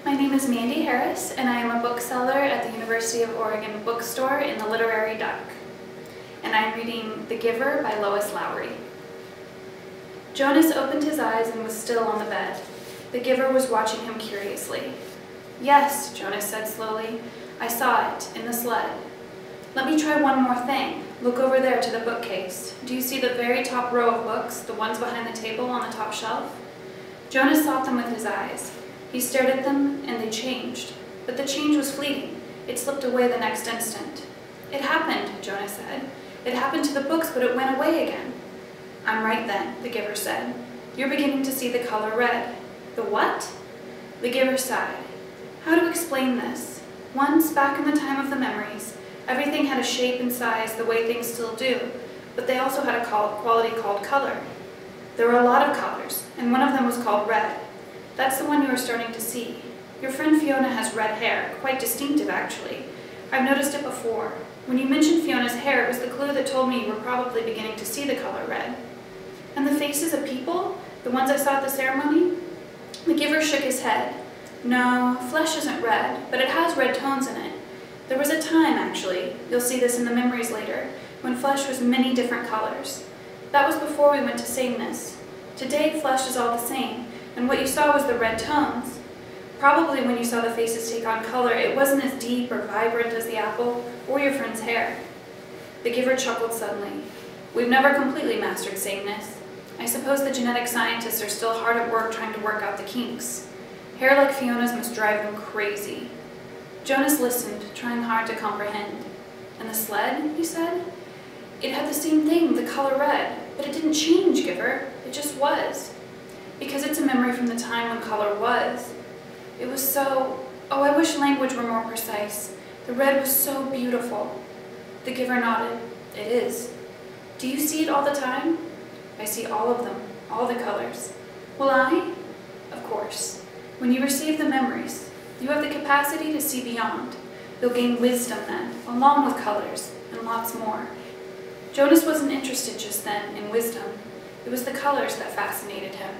My name is Mandy Harris, and I am a bookseller at the University of Oregon bookstore in the Literary Duck. And I am reading The Giver by Lois Lowry. Jonas opened his eyes and was still on the bed. The giver was watching him curiously. "Yes," Jonas said slowly. "I saw it, in the sled. Let me try one more thing. Look over there to the bookcase. Do you see the very top row of books, the ones behind the table on the top shelf?" Jonas sought them with his eyes. He stared at them, and they changed. But the change was fleeting. It slipped away the next instant. "It happened," Jonas said. "It happened to the books, but it went away again." "I'm right then," the giver said. "You're beginning to see the color red." "The what?" The giver sighed. "How to explain this? Once, back in the time of the memories, everything had a shape and size the way things still do, but they also had a quality called color. There were a lot of colors, and one of them was called red. That's the one you are starting to see. Your friend Fiona has red hair, quite distinctive actually. I've noticed it before. When you mentioned Fiona's hair, it was the clue that told me you were probably beginning to see the color red." "And the faces of people? The ones I saw at the ceremony?" The giver shook his head. "No, flesh isn't red, but it has red tones in it. There was a time, actually, you'll see this in the memories later, when flesh was many different colors. That was before we went to sameness. Today, flesh is all the same, and what you saw was the red tones. Probably when you saw the faces take on color, it wasn't as deep or vibrant as the apple or your friend's hair." The giver chuckled suddenly. "We've never completely mastered sameness. I suppose the genetic scientists are still hard at work trying to work out the kinks. Hair like Fiona's must drive them crazy." Jonas listened, trying hard to comprehend. "And the sled?" he said. "It had the same thing, the color red, but it didn't change, giver. It just was. Because it's a memory from the time when color was. It was so... oh, I wish language were more precise. The red was so beautiful." The giver nodded. "It is. Do you see it all the time?" "I see all of them, all the colors." "Will I?" "Of course. When you receive the memories, you have the capacity to see beyond. You'll gain wisdom then, along with colors, and lots more." Jonas wasn't interested just then in wisdom. It was the colors that fascinated him.